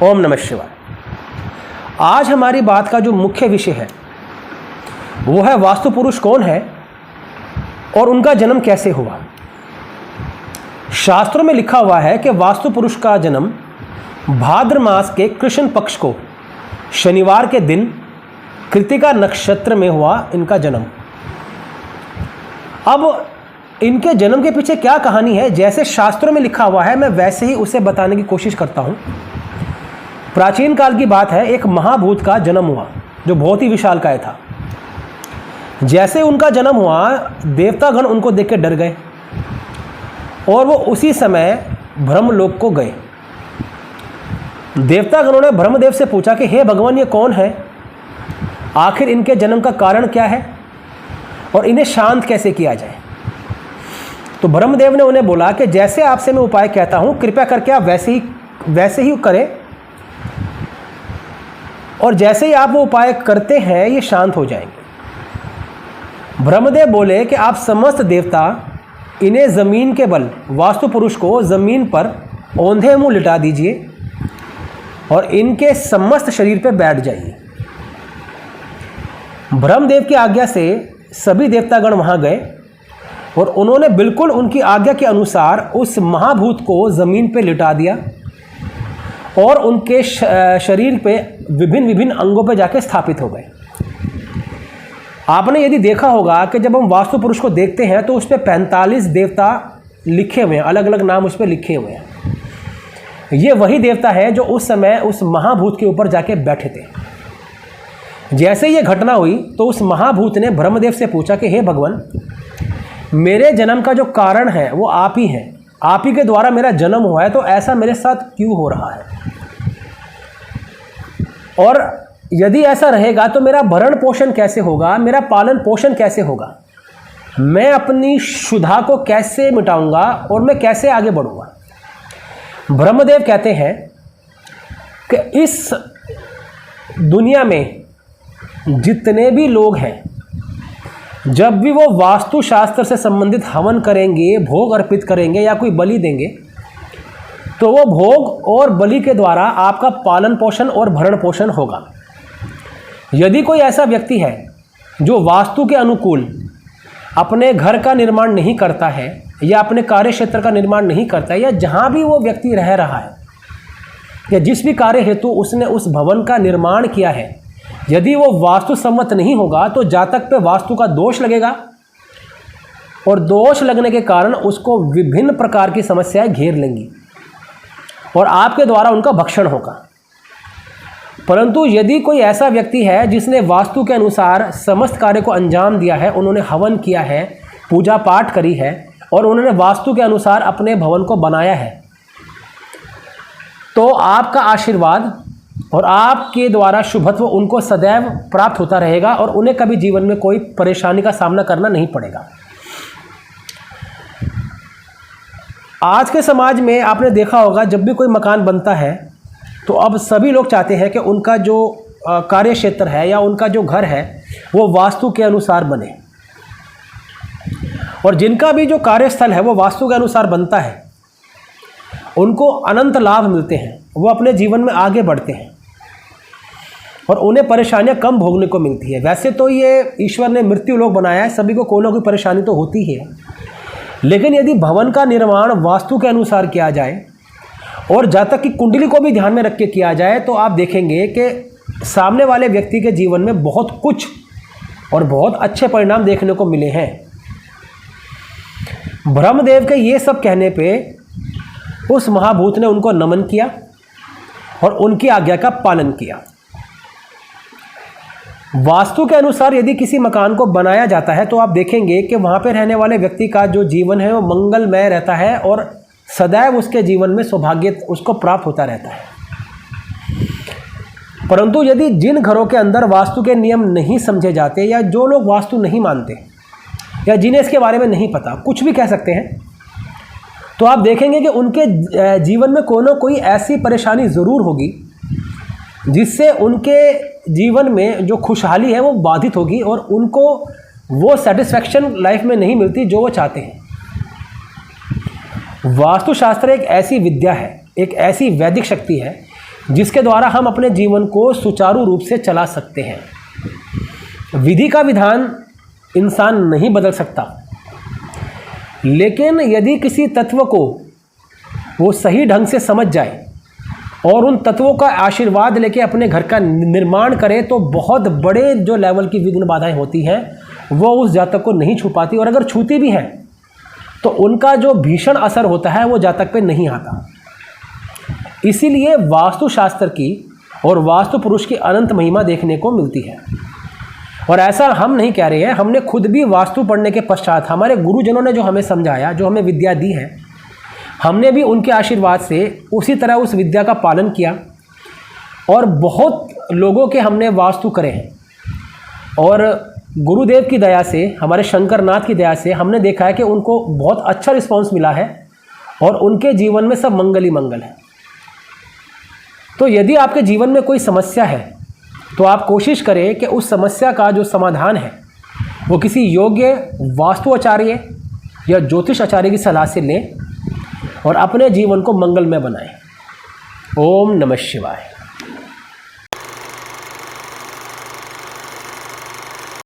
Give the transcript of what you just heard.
ओम नमः शिवाय। आज हमारी बात का जो मुख्य विषय है वो है वास्तु पुरुष कौन है और उनका जन्म कैसे हुआ। शास्त्रों में लिखा हुआ है कि वास्तु पुरुष का जन्म भाद्र मास के कृष्ण पक्ष को शनिवार के दिन कृतिका नक्षत्र में हुआ इनका जन्म। अब इनके जन्म के पीछे क्या कहानी है, जैसे शास्त्रों में लिखा हुआ है मैं वैसे ही उसे बताने की कोशिश करता हूँ। प्राचीन काल की बात है, एक महाभूत का जन्म हुआ जो बहुत ही विशालकाय था। जैसे उनका जन्म हुआ देवतागण उनको देख के डर गए और वो उसी समय ब्रह्मलोक को गए। देवतागणों ने ब्रह्मदेव से पूछा कि हे भगवान, ये कौन है, आखिर इनके जन्म का कारण क्या है और इन्हें शांत कैसे किया जाए। तो ब्रह्मदेव ने उन्हें बोला कि जैसे आपसे मैं उपाय कहता हूं, कृपया करके आप वैसे ही करें, और जैसे ही आप वो उपाय करते हैं ये शांत हो जाएंगे। ब्रह्मदेव बोले कि आप समस्त देवता इन्हें ज़मीन के बल, वास्तु पुरुष को ज़मीन पर औंधे मुंह लिटा दीजिए और इनके समस्त शरीर पर बैठ जाइए। ब्रह्मदेव की आज्ञा से सभी देवतागण वहाँ गए और उन्होंने बिल्कुल उनकी आज्ञा के अनुसार उस महाभूत को ज़मीन पे लिटा दिया और उनके शरीर पे विभिन्न अंगों पे जाके स्थापित हो गए। आपने यदि देखा होगा कि जब हम वास्तु पुरुष को देखते हैं तो उस पर 45 देवता लिखे हुए हैं, अलग अलग नाम उस पर लिखे हुए हैं। ये वही देवता है जो उस समय उस महाभूत के ऊपर जाके बैठे थे। जैसे ये घटना हुई तो उस महाभूत ने ब्रह्मदेव से पूछा कि हे भगवान, मेरे जन्म का जो कारण है वो आप ही हैं, आप ही के द्वारा मेरा जन्म हुआ है, तो ऐसा मेरे साथ क्यों हो रहा है, और यदि ऐसा रहेगा तो मेरा भरण पोषण कैसे होगा, मेरा पालन पोषण कैसे होगा, मैं अपनी क्षुधा को कैसे मिटाऊंगा और मैं कैसे आगे बढ़ूंगा। ब्रह्मदेव कहते हैं कि इस दुनिया में जितने भी लोग हैं, जब भी वो वास्तु शास्त्र से संबंधित हवन करेंगे, भोग अर्पित करेंगे या कोई बलि देंगे, तो वो भोग और बलि के द्वारा आपका पालन पोषण और भरण पोषण होगा। यदि कोई ऐसा व्यक्ति है जो वास्तु के अनुकूल अपने घर का निर्माण नहीं करता है या अपने कार्य क्षेत्र का निर्माण नहीं करता है, या जहाँ भी वो व्यक्ति रह रहा है या जिस भी कार्य हेतु उसने उस भवन का निर्माण किया है, यदि वो वास्तु सम्मत नहीं होगा तो जातक पे वास्तु का दोष लगेगा और दोष लगने के कारण उसको विभिन्न प्रकार की समस्याएं घेर लेंगी और आपके द्वारा उनका भक्षण होगा। परंतु यदि कोई ऐसा व्यक्ति है जिसने वास्तु के अनुसार समस्त कार्य को अंजाम दिया है, उन्होंने हवन किया है, पूजा पाठ करी है और उन्होंने वास्तु के अनुसार अपने भवन को बनाया है, तो आपका आशीर्वाद और आपके द्वारा शुभत्व उनको सदैव प्राप्त होता रहेगा और उन्हें कभी जीवन में कोई परेशानी का सामना करना नहीं पड़ेगा। आज के समाज में आपने देखा होगा, जब भी कोई मकान बनता है तो अब सभी लोग चाहते हैं कि उनका जो कार्य क्षेत्र है या उनका जो घर है वो वास्तु के अनुसार बने, और जिनका भी जो कार्यस्थल है वो वास्तु के अनुसार बनता है उनको अनंत लाभ मिलते हैं, वो अपने जीवन में आगे बढ़ते हैं और उन्हें परेशानियां कम भोगने को मिलती है। वैसे तो ये ईश्वर ने मृत्यु लोक बनाया है, सभी को कोई ना कोई परेशानी तो होती ही है, लेकिन यदि भवन का निर्माण वास्तु के अनुसार किया जाए और जातक की कुंडली को भी ध्यान में रख के किया जाए तो आप देखेंगे कि सामने वाले व्यक्ति के जीवन में बहुत कुछ और बहुत अच्छे परिणाम देखने को मिले हैं। ब्रह्मदेव के ये सब कहने पे उस महाभूत ने उनको नमन किया और उनकी आज्ञा का पालन किया। वास्तु के अनुसार यदि किसी मकान को बनाया जाता है तो आप देखेंगे कि वहाँ पे रहने वाले व्यक्ति का जो जीवन है वो मंगलमय रहता है और सदैव उसके जीवन में सौभाग्य उसको प्राप्त होता रहता है। परंतु यदि जिन घरों के अंदर वास्तु के नियम नहीं समझे जाते या जो लोग वास्तु नहीं मानते या जिन्हें इसके बारे में नहीं पता, कुछ भी कह सकते हैं, तो आप देखेंगे कि उनके जीवन में कोई ना कोई ऐसी परेशानी ज़रूर होगी जिससे उनके जीवन में जो खुशहाली है वो बाधित होगी और उनको वो सेटिस्फैक्शन लाइफ में नहीं मिलती जो वो चाहते हैं। वास्तुशास्त्र एक ऐसी विद्या है, एक ऐसी वैदिक शक्ति है जिसके द्वारा हम अपने जीवन को सुचारू रूप से चला सकते हैं। विधि का विधान इंसान नहीं बदल सकता, लेकिन यदि किसी तत्व को वो सही ढंग से समझ जाए और उन तत्वों का आशीर्वाद लेके अपने घर का निर्माण करे तो बहुत बड़े जो लेवल की विघ्न बाधाएं होती हैं वो उस जातक को नहीं छू पाती, और अगर छूती भी हैं तो उनका जो भीषण असर होता है वो जातक पे नहीं आता। इसीलिए वास्तुशास्त्र की और वास्तु पुरुष की अनंत महिमा देखने को मिलती है। और ऐसा हम नहीं कह रहे हैं, हमने खुद भी वास्तु पढ़ने के पश्चात हमारे गुरुजनों ने जो हमें समझाया, जो हमें विद्या दी है, हमने भी उनके आशीर्वाद से उसी तरह उस विद्या का पालन किया और बहुत लोगों के हमने वास्तु करे हैं। और गुरुदेव की दया से, हमारे शंकरनाथ की दया से हमने देखा है कि उनको बहुत अच्छा रिस्पांस मिला है और उनके जीवन में सब मंगल ही मंगल है। तो यदि आपके जीवन में कोई समस्या है तो आप कोशिश करें कि उस समस्या का जो समाधान है वो किसी योग्य वास्तु आचार्य या ज्योतिष आचार्य की सलाह से लें और अपने जीवन को मंगलमय बनाएं। ओम नमः शिवाय।